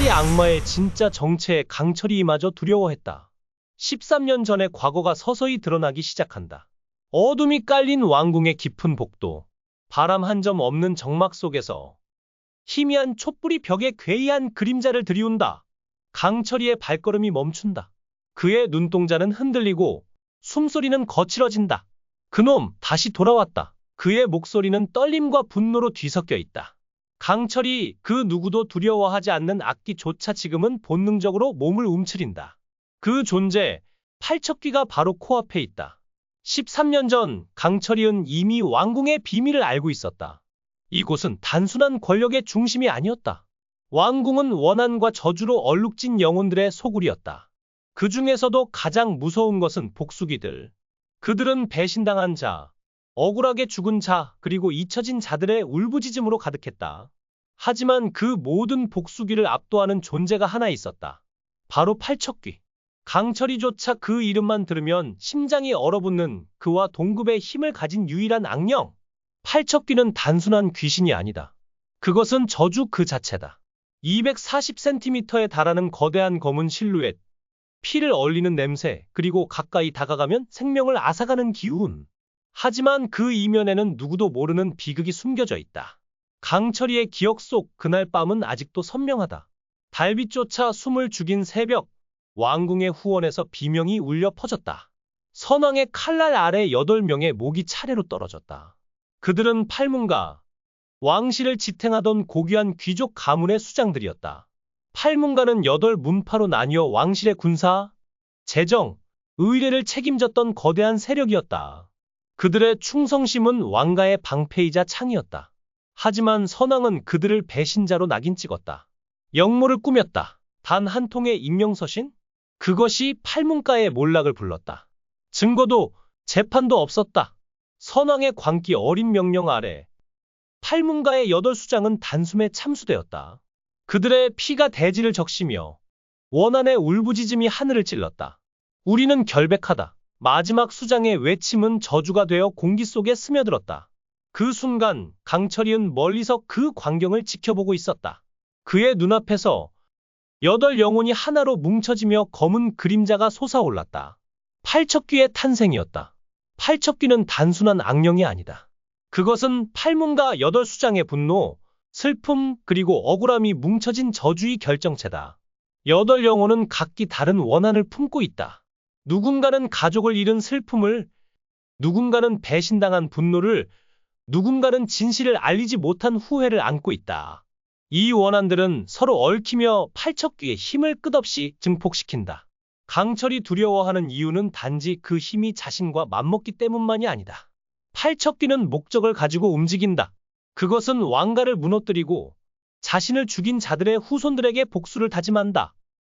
파리 악마의 진짜 정체에 강철이마저 두려워했다. 13년 전의 과거가 서서히 드러나기 시작한다. 어둠이 깔린 왕궁의 깊은 복도, 바람 한 점 없는 정막 속에서 희미한 촛불이 벽에 괴이한 그림자를 들이운다. 강철이의 발걸음이 멈춘다. 그의 눈동자는 흔들리고 숨소리는 거칠어진다. 그놈 다시 돌아왔다. 그의 목소리는 떨림과 분노로 뒤섞여 있다. 강철이 그 누구도 두려워하지 않는 악기조차 지금은 본능적으로 몸을 움츠린다. 그 존재, 팔척귀가 바로 코앞에 있다. 13년 전 강철이은 이미 왕궁의 비밀을 알고 있었다. 이곳은 단순한 권력의 중심이 아니었다. 왕궁은 원한과 저주로 얼룩진 영혼들의 소굴이었다. 그 중에서도 가장 무서운 것은 복수기들. 그들은 배신당한 자, 억울하게 죽은 자, 그리고 잊혀진 자들의 울부짖음으로 가득했다. 하지만 그 모든 복수기를 압도하는 존재가 하나 있었다. 바로 팔척귀. 강철이조차 그 이름만 들으면 심장이 얼어붙는 그와 동급의 힘을 가진 유일한 악령. 팔척귀는 단순한 귀신이 아니다. 그것은 저주 그 자체다. 240cm에 달하는 거대한 검은 실루엣, 피를 얼리는 냄새, 그리고 가까이 다가가면 생명을 앗아가는 기운. 하지만 그 이면에는 누구도 모르는 비극이 숨겨져 있다. 강철이의 기억 속 그날 밤은 아직도 선명하다. 달빛조차 숨을 죽인 새벽, 왕궁의 후원에서 비명이 울려 퍼졌다. 선왕의 칼날 아래 8명의 목이 차례로 떨어졌다. 그들은 팔문가, 왕실을 지탱하던 고귀한 귀족 가문의 수장들이었다. 팔문가는 8문파로 나뉘어 왕실의 군사, 재정, 의례를 책임졌던 거대한 세력이었다. 그들의 충성심은 왕가의 방패이자 창이었다. 하지만 선왕은 그들을 배신자로 낙인 찍었다. 역모를 꾸몄다. 단 한 통의 임명서신? 그것이 팔문가의 몰락을 불렀다. 증거도 재판도 없었다. 선왕의 광기 어린 명령 아래 팔문가의 8수장은 단숨에 참수되었다. 그들의 피가 대지를 적시며 원한의 울부짖음이 하늘을 찔렀다. 우리는 결백하다. 마지막 수장의 외침은 저주가 되어 공기 속에 스며들었다. 그 순간 강철이은 멀리서 그 광경을 지켜보고 있었다. 그의 눈앞에서 8 영혼이 하나로 뭉쳐지며 검은 그림자가 솟아올랐다. 팔척귀의 탄생이었다. 팔척귀는 단순한 악령이 아니다. 그것은 팔문가 8수장의 분노, 슬픔, 그리고 억울함이 뭉쳐진 저주의 결정체다. 8 영혼은 각기 다른 원한을 품고 있다. 누군가는 가족을 잃은 슬픔을, 누군가는 배신당한 분노를, 누군가는 진실을 알리지 못한 후회를 안고 있다. 이 원한들은 서로 얽히며 팔척귀의 힘을 끝없이 증폭시킨다. 강철이 두려워하는 이유는 단지 그 힘이 자신과 맞먹기 때문만이 아니다. 팔척귀는 목적을 가지고 움직인다. 그것은 왕가를 무너뜨리고 자신을 죽인 자들의 후손들에게 복수를 다짐한다.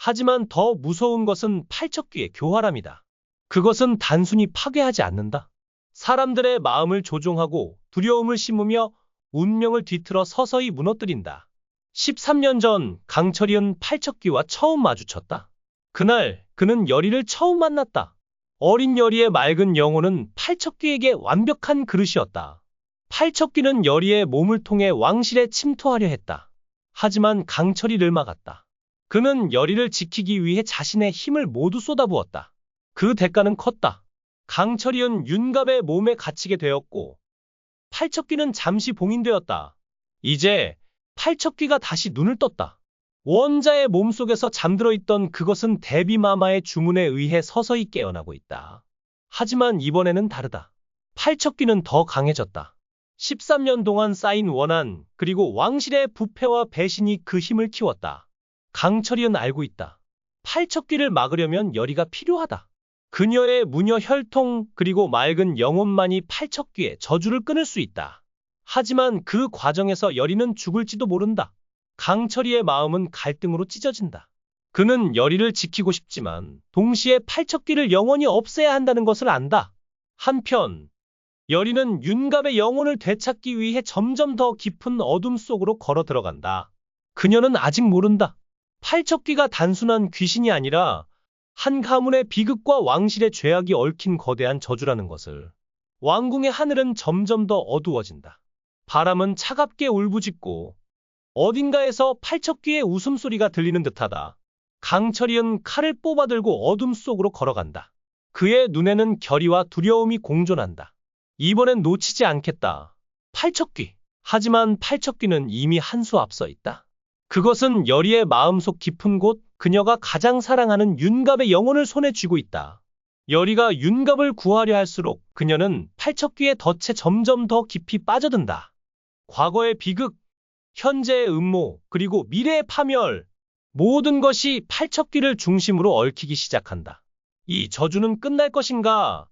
하지만 더 무서운 것은 팔척귀의 교활함이다. 그것은 단순히 파괴하지 않는다. 사람들의 마음을 조종하고 두려움을 심으며 운명을 뒤틀어 서서히 무너뜨린다. 13년 전 강철이은 팔척귀와 처음 마주쳤다. 그날 그는 여리를 처음 만났다. 어린 여리의 맑은 영혼은 팔척귀에게 완벽한 그릇이었다. 팔척귀는 여리의 몸을 통해 왕실에 침투하려 했다. 하지만 강철이를 막았다. 그는 여리를 지키기 위해 자신의 힘을 모두 쏟아부었다. 그 대가는 컸다. 강철이은 윤갑의 몸에 갇히게 되었고 팔척귀는 잠시 봉인되었다. 이제 팔척귀가 다시 눈을 떴다. 원자의 몸속에서 잠들어 있던 그것은 데비마마의 주문에 의해 서서히 깨어나고 있다. 하지만 이번에는 다르다. 팔척귀는 더 강해졌다. 13년 동안 쌓인 원한, 그리고 왕실의 부패와 배신이 그 힘을 키웠다. 강철이은 알고 있다. 팔척귀를 막으려면 여리가 필요하다. 그녀의 무녀 혈통, 그리고 맑은 영혼만이 팔척귀의 저주를 끊을 수 있다. 하지만 그 과정에서 여리는 죽을지도 모른다. 강철이의 마음은 갈등으로 찢어진다. 그는 여리를 지키고 싶지만 동시에 팔척귀를 영원히 없애야 한다는 것을 안다. 한편 여리는 윤갑의 영혼을 되찾기 위해 점점 더 깊은 어둠 속으로 걸어 들어간다. 그녀는 아직 모른다. 팔척귀가 단순한 귀신이 아니라 한 가문의 비극과 왕실의 죄악이 얽힌 거대한 저주라는 것을. 왕궁의 하늘은 점점 더 어두워진다. 바람은 차갑게 울부짖고 어딘가에서 팔척귀의 웃음소리가 들리는 듯하다. 강철이는 칼을 뽑아들고 어둠 속으로 걸어간다. 그의 눈에는 결의와 두려움이 공존한다. 이번엔 놓치지 않겠다. 팔척귀. 하지만 팔척귀는 이미 한 수 앞서 있다. 그것은 여리의 마음속 깊은 곳, 그녀가 가장 사랑하는 윤갑의 영혼을 손에 쥐고 있다. 여리가 윤갑을 구하려 할수록 그녀는 팔척귀의 덫에 점점 더 깊이 빠져든다. 과거의 비극, 현재의 음모, 그리고 미래의 파멸, 모든 것이 팔척귀를 중심으로 얽히기 시작한다. 이 저주는 끝날 것인가?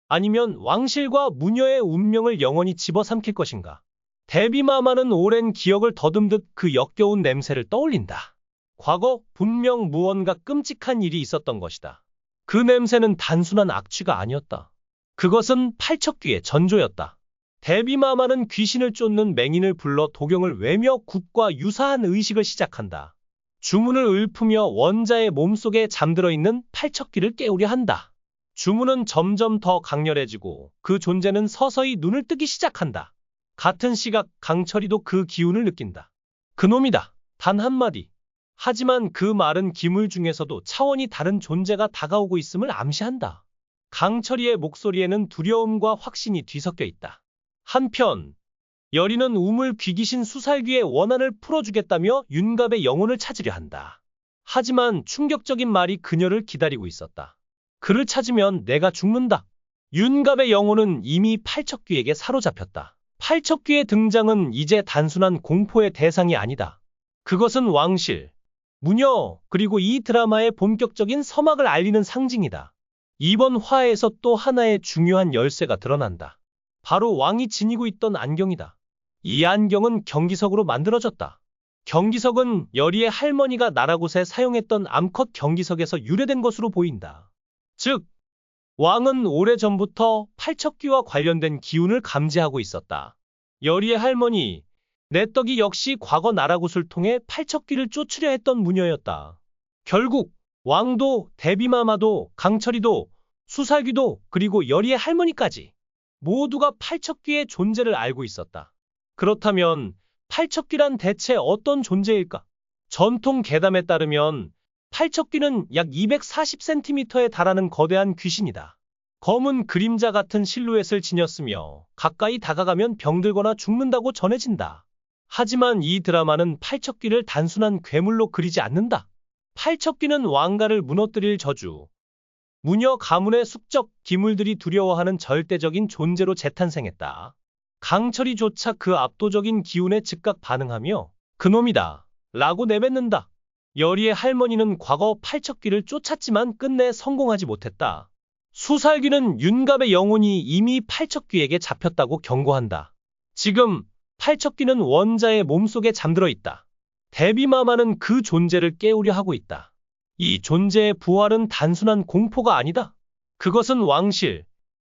아니면 왕실과 무녀의 운명을 영원히 집어삼킬 것인가? 데비마마는 오랜 기억을 더듬듯 그 역겨운 냄새를 떠올린다. 과거 분명 무언가 끔찍한 일이 있었던 것이다. 그 냄새는 단순한 악취가 아니었다. 그것은 팔척귀의 전조였다. 데비마마는 귀신을 쫓는 맹인을 불러 도경을 외며 굿과 유사한 의식을 시작한다. 주문을 읊으며 원자의 몸속에 잠들어 있는 팔척귀를 깨우려 한다. 주문은 점점 더 강렬해지고 그 존재는 서서히 눈을 뜨기 시작한다. 같은 시각 강철이도 그 기운을 느낀다. 그놈이다. 단 한마디. 하지만 그 말은 기물 중에서도 차원이 다른 존재가 다가오고 있음을 암시한다. 강철이의 목소리에는 두려움과 확신이 뒤섞여 있다. 한편 여리는 우물 귀귀신 수살귀의 원한을 풀어주겠다며 윤갑의 영혼을 찾으려 한다. 하지만 충격적인 말이 그녀를 기다리고 있었다. 그를 찾으면 내가 죽는다. 윤갑의 영혼은 이미 팔척귀에게 사로잡혔다. 팔척귀의 등장은 이제 단순한 공포의 대상이 아니다. 그것은 왕실, 무녀, 그리고 이 드라마의 본격적인 서막을 알리는 상징이다. 이번 화에서 또 하나의 중요한 열쇠가 드러난다. 바로 왕이 지니고 있던 안경이다. 이 안경은 경기석으로 만들어졌다. 경기석은 여리의 할머니가 나라곳에 사용했던 암컷 경기석에서 유래된 것으로 보인다. 즉, 왕은 오래전부터 팔척귀와 관련된 기운을 감지하고 있었다. 여리의 할머니, 내떡이 역시 과거 나라곳을 통해 팔척귀를 쫓으려 했던 무녀였다. 결국 왕도, 데비마마도, 강철이도, 수살귀도, 그리고 여리의 할머니까지 모두가 팔척귀의 존재를 알고 있었다. 그렇다면 팔척귀란 대체 어떤 존재일까? 전통 괴담에 따르면 팔척귀는 약 240cm에 달하는 거대한 귀신이다. 검은 그림자 같은 실루엣을 지녔으며 가까이 다가가면 병들거나 죽는다고 전해진다. 하지만 이 드라마는 팔척귀를 단순한 괴물로 그리지 않는다. 팔척귀는 왕가를 무너뜨릴 저주, 무녀 가문의 숙적, 기물들이 두려워하는 절대적인 존재로 재탄생했다. 강철이조차 그 압도적인 기운에 즉각 반응하며 그놈이다 라고 내뱉는다. 여리의 할머니는 과거 팔척귀를 쫓았지만 끝내 성공하지 못했다. 수살귀는 윤갑의 영혼이 이미 팔척귀에게 잡혔다고 경고한다. 지금 팔척귀는 원자의 몸속에 잠들어 있다. 데비마마는 그 존재를 깨우려 하고 있다. 이 존재의 부활은 단순한 공포가 아니다. 그것은 왕실,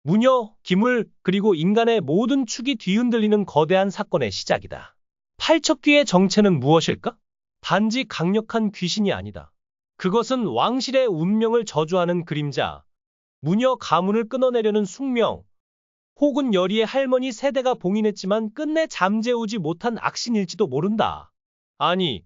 무녀, 기물, 그리고 인간의 모든 축이 뒤흔들리는 거대한 사건의 시작이다. 팔척귀의 정체는 무엇일까? 단지 강력한 귀신이 아니다. 그것은 왕실의 운명을 저주하는 그림자, 무녀 가문을 끊어내려는 숙명, 혹은 여리의 할머니 세대가 봉인했지만 끝내 잠재우지 못한 악신일지도 모른다. 아니,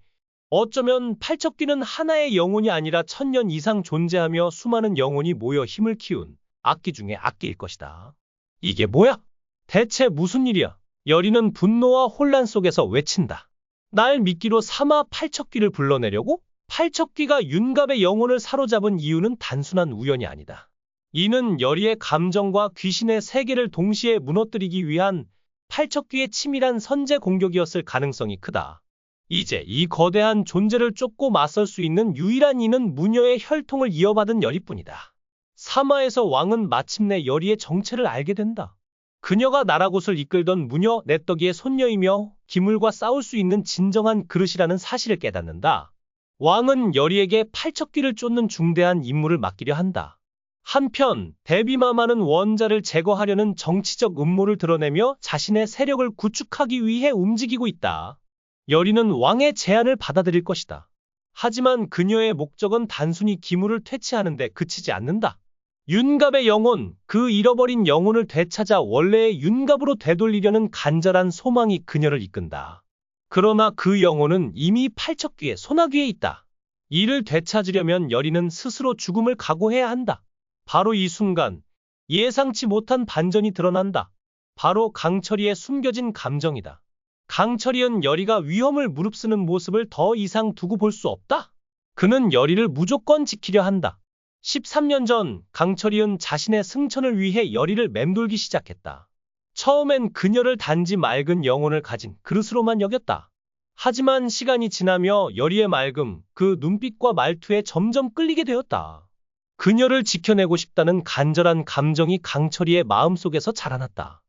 어쩌면 팔척귀는 하나의 영혼이 아니라 1000년 이상 존재하며 수많은 영혼이 모여 힘을 키운 악기 중에 악기일 것이다. 이게 뭐야? 대체 무슨 일이야? 여리는 분노와 혼란 속에서 외친다. 날 미끼로 삼아 팔척귀를 불러내려고? 팔척귀가 윤갑의 영혼을 사로잡은 이유는 단순한 우연이 아니다. 이는 여리의 감정과 귀신의 세계를 동시에 무너뜨리기 위한 팔척귀의 치밀한 선제 공격이었을 가능성이 크다. 이제 이 거대한 존재를 쫓고 맞설 수 있는 유일한 이는 무녀의 혈통을 이어받은 여리뿐이다. 사마에서 왕은 마침내 여리의 정체를 알게 된다. 그녀가 나라곳을 이끌던 무녀 내떡이의 손녀이며 기물과 싸울 수 있는 진정한 그릇이라는 사실을 깨닫는다. 왕은 여리에게 팔척귀를 쫓는 중대한 임무를 맡기려 한다. 한편 데비마마는 원자를 제거하려는 정치적 음모를 드러내며 자신의 세력을 구축하기 위해 움직이고 있다. 여리는 왕의 제안을 받아들일 것이다. 하지만 그녀의 목적은 단순히 기물을 퇴치하는 데 그치지 않는다. 윤갑의 영혼, 그 잃어버린 영혼을 되찾아 원래의 윤갑으로 되돌리려는 간절한 소망이 그녀를 이끈다. 그러나 그 영혼은 이미 팔척귀의 소나귀에 있다. 이를 되찾으려면 여리는 스스로 죽음을 각오해야 한다. 바로 이 순간 예상치 못한 반전이 드러난다. 바로 강철이의 숨겨진 감정이다. 강철이는 여리가 위험을 무릅쓰는 모습을 더 이상 두고 볼 수 없다. 그는 여리를 무조건 지키려 한다. 13년 전 강철이는 자신의 승천을 위해 여리를 맴돌기 시작했다. 처음엔 그녀를 단지 맑은 영혼을 가진 그릇으로만 여겼다. 하지만 시간이 지나며 여리의 맑음, 그 눈빛과 말투에 점점 끌리게 되었다. 그녀를 지켜내고 싶다는 간절한 감정이 강철이의 마음속에서 자라났다.